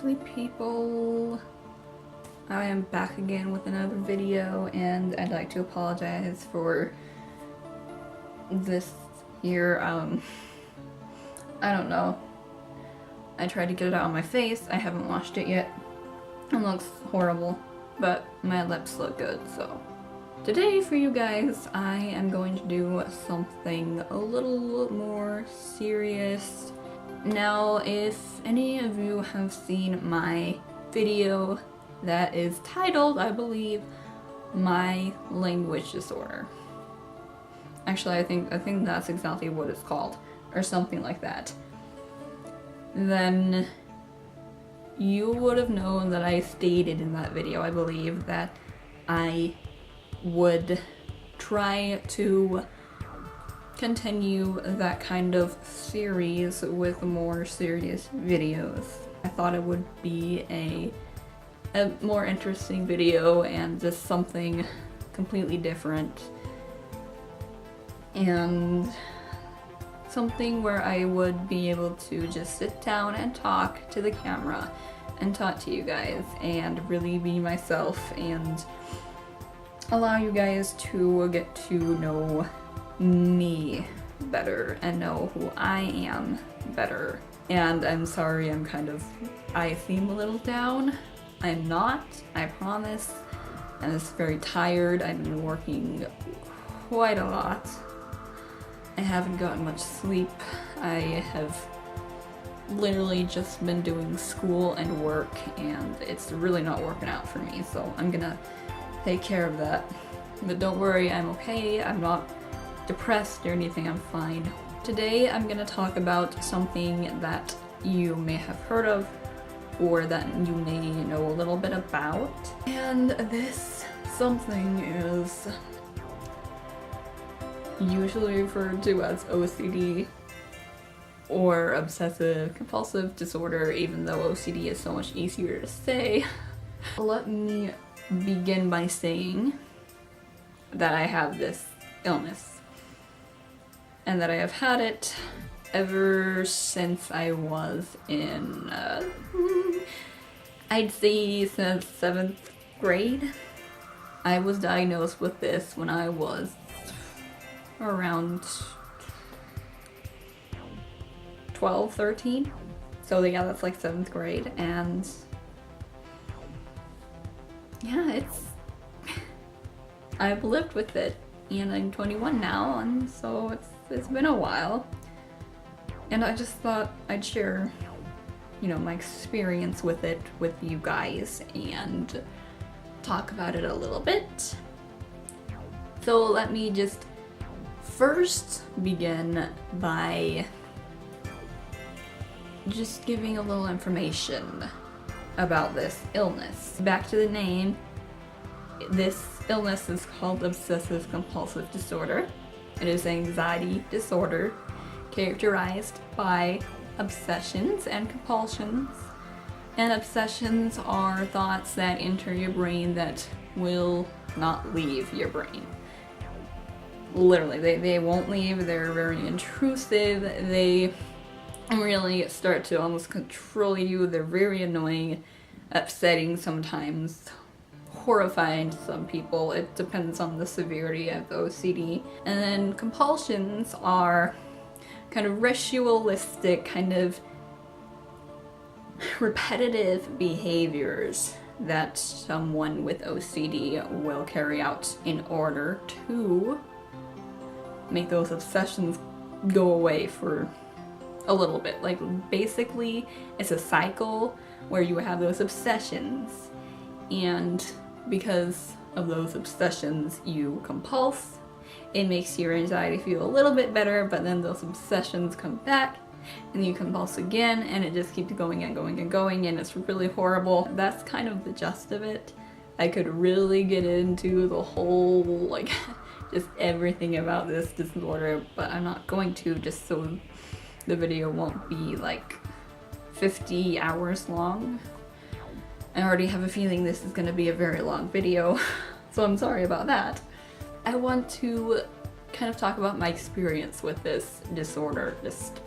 lovely people. I am back again with another video, and I'd like to apologize for this here. I don't know. I tried to get it out on my face. I haven't washed it yet. It looks horrible, but my lips look good, so. Today for you guys, I am going to do something a little more serious. Now, if any of you have seen my video that is titled, I believe, My Language Disorder. Actually, I think that's exactly what it's called, or something like that. Then you would have known that I stated in that video, I believe, that I would try to continue that kind of series with more serious videos. I thought it would be a more interesting video and just something completely different, and something where I would be able to just sit down and talk to the camera and talk to you guys and really be myself and allow you guys to get to know me better and know who I am better. And I'm sorry, I seem a little down. I'm not, I promise. I'm just very tired. I've been working quite a lot. I haven't gotten much sleep. I have literally just been doing school and work, and it's really not working out for me, so I'm gonna take care of that. But don't worry, I'm okay. I'm not depressed or anything, I'm fine. Today I'm gonna talk about something that you may have heard of or that you may know a little bit about. And this something is usually referred to as OCD or obsessive compulsive disorder, even though OCD is so much easier to say. Let me begin by saying that I have this illness and that I have had it ever since I was in, I'd say since 7th grade. I was diagnosed with this when I was around 12, 13. So yeah, that's like 7th grade, and yeah, I've lived with it, and I'm 21 now, and so it's been a while. And I just thought I'd share, my experience with it with you guys and talk about it a little bit. So let me just first begin by just giving a little information about this illness. Back to the name, this illness is called obsessive compulsive disorder. It is an anxiety disorder characterized by obsessions and compulsions. And obsessions are thoughts that enter your brain that will not leave your brain. Literally, they won't leave, they're very intrusive, they really start to almost control you, they're very annoying, upsetting sometimes, horrifying to some people. It depends on the severity of the OCD. And then compulsions are kind of ritualistic, kind of repetitive behaviors that someone with OCD will carry out in order to make those obsessions go away for a little bit. Like, basically, it's a cycle where you have those obsessions, and because of those obsessions you compulse. It makes your anxiety feel a little bit better, but then those obsessions come back and you compulse again, and it just keeps going and going and going, and it's really horrible. That's kind of the gist of it. I could really get into the whole, just everything about this disorder, but I'm not going to, just so the video won't be 50 hours long. I already have a feeling this is going to be a very long video, so I'm sorry about that. I want to kind of talk about my experience with this disorder, just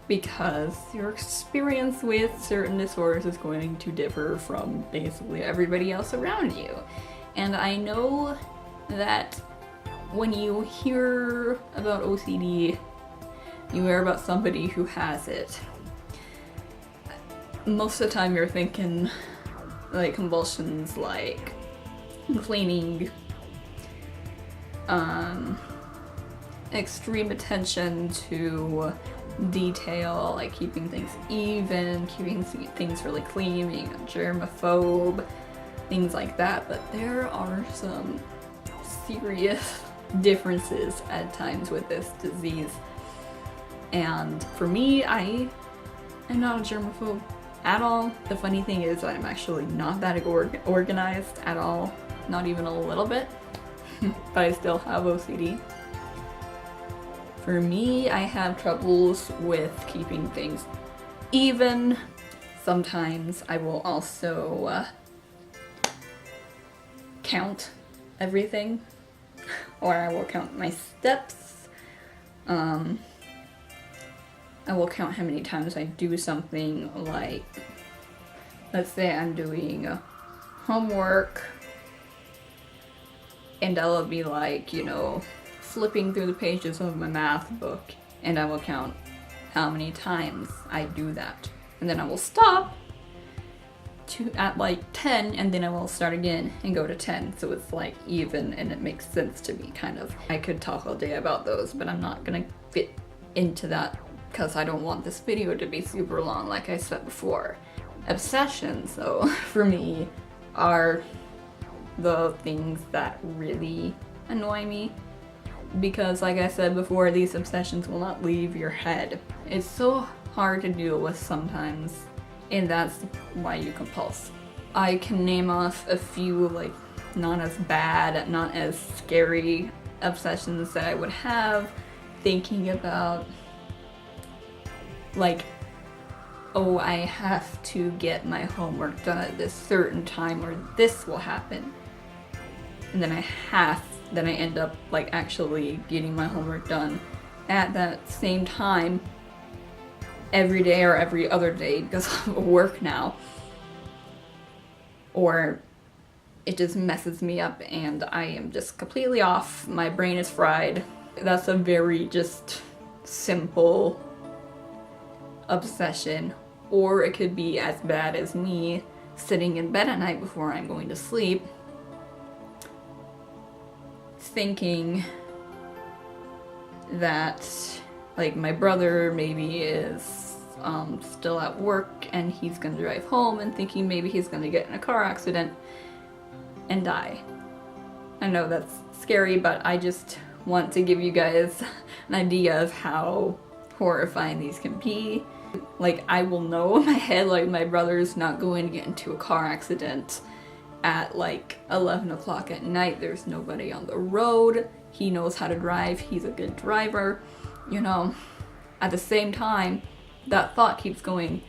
because your experience with certain disorders is going to differ from basically everybody else around you. And I know that when you hear about OCD, you hear about somebody who has it. Most of the time you're thinking like convulsions, like cleaning, extreme attention to detail, like keeping things even, keeping things really clean, being a germaphobe, things like that. But there are some serious differences at times with this disease. And for me, I am not a germaphobe at all. The funny thing is I'm actually not that organized at all, not even a little bit, but I still have OCD. For me, I have troubles with keeping things even. Sometimes I will also count everything, or I will count my steps. I will count how many times I do something, like, let's say I'm doing homework, and I'll be like, you know, flipping through the pages of my math book, and I will count how many times I do that. And then I will stop at like 10, and then I will start again and go to 10. So it's like even, and it makes sense to me, kind of. I could talk all day about those, but I'm not gonna fit into that because I don't want this video to be super long, like I said before. Obsessions, though, for me, are the things that really annoy me. Because like I said before, these obsessions will not leave your head. It's so hard to deal with sometimes, and that's why you compulse. I can name off a few, like, not as bad, not as scary obsessions that I would have, thinking about, like, oh, I have to get my homework done at this certain time or this will happen. And then I end up like actually getting my homework done at that same time every day or every other day because of work now. Or it just messes me up and I am just completely off. My brain is fried. That's a very just simple obsession. Or it could be as bad as me sitting in bed at night before I'm going to sleep, thinking that like my brother maybe is still at work and he's gonna drive home, and thinking maybe he's gonna get in a car accident and die. I know that's scary, but I just want to give you guys an idea of how horrifying these can be. Like, I will know in my head, like, my brother's not going to get into a car accident at like 11 o'clock at night. There's nobody on the road. He knows how to drive. He's a good driver. You know, at the same time, that thought keeps going,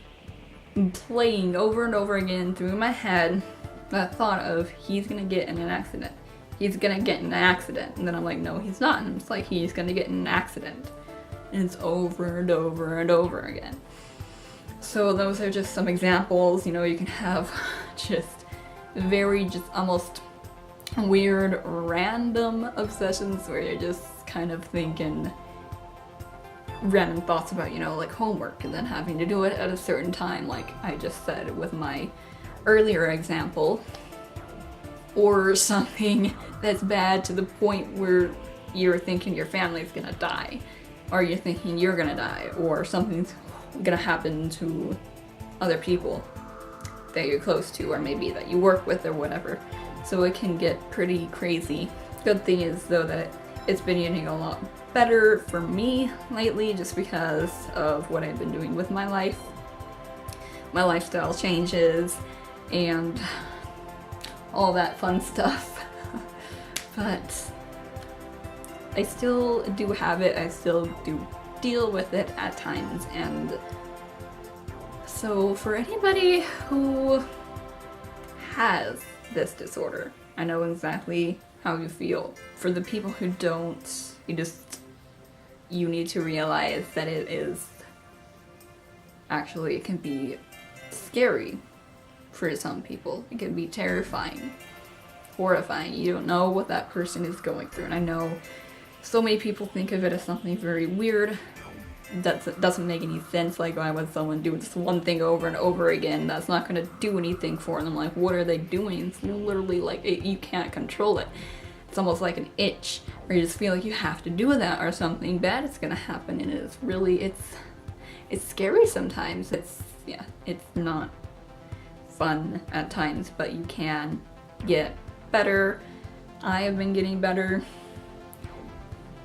playing over and over again through my head. That thought of he's gonna get in an accident. He's gonna get in an accident. And then I'm like, no, he's not. And it's like, he's gonna get in an accident. And it's over and over and over again. So those are just some examples. You know, you can have just very just almost weird random obsessions where you're just kind of thinking random thoughts about, you know, like homework and then having to do it at a certain time, like I just said with my earlier example. Or something that's bad to the point where you're thinking your family's gonna die, or you're thinking you're gonna die, or something's gonna happen to other people that you're close to, or maybe that you work with or whatever. So it can get pretty crazy. Good thing is though that it's been getting a lot better for me lately, just because of what I've been doing with my life, my lifestyle changes, and all that fun stuff. But I still do have it, I still do deal with it at times. And so for anybody who has this disorder, I know exactly how you feel. For the people who don't, you need to realize that it is actually it can be scary for some people. It can be terrifying, horrifying. You don't know what that person is going through. And I know so many people think of it as something very weird. That doesn't make any sense. Like, why would someone do this one thing over and over again? That's not going to do anything for them. Like, what are they doing? It's literally like you can't control it. It's almost like an itch, where you just feel like you have to do that or something bad is going to happen. And it's really, it's scary sometimes. It's not fun at times, but you can get better. I have been getting better.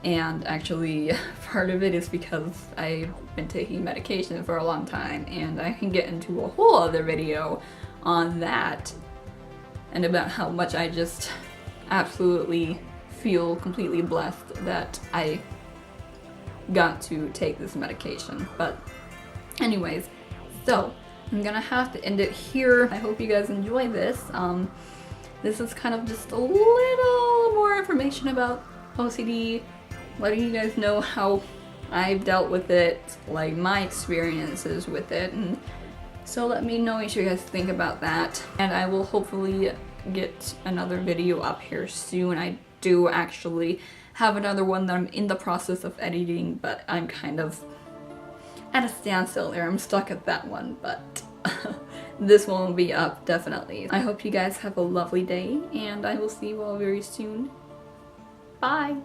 And actually, part of it is because I've been taking medication for a long time, and I can get into a whole other video on that and about how much I just absolutely feel completely blessed that I got to take this medication. But anyways, so I'm gonna have to end it here. I hope you guys enjoy this. This is kind of just a little more information about OCD, letting you guys know how I've dealt with it, like my experiences with it, and so let me know what you guys think about that. And I will hopefully get another video up here soon. I do actually have another one that I'm in the process of editing, but I'm kind of at a standstill there. I'm stuck at that one, but this one will be up definitely. I hope you guys have a lovely day, and I will see you all very soon. Bye!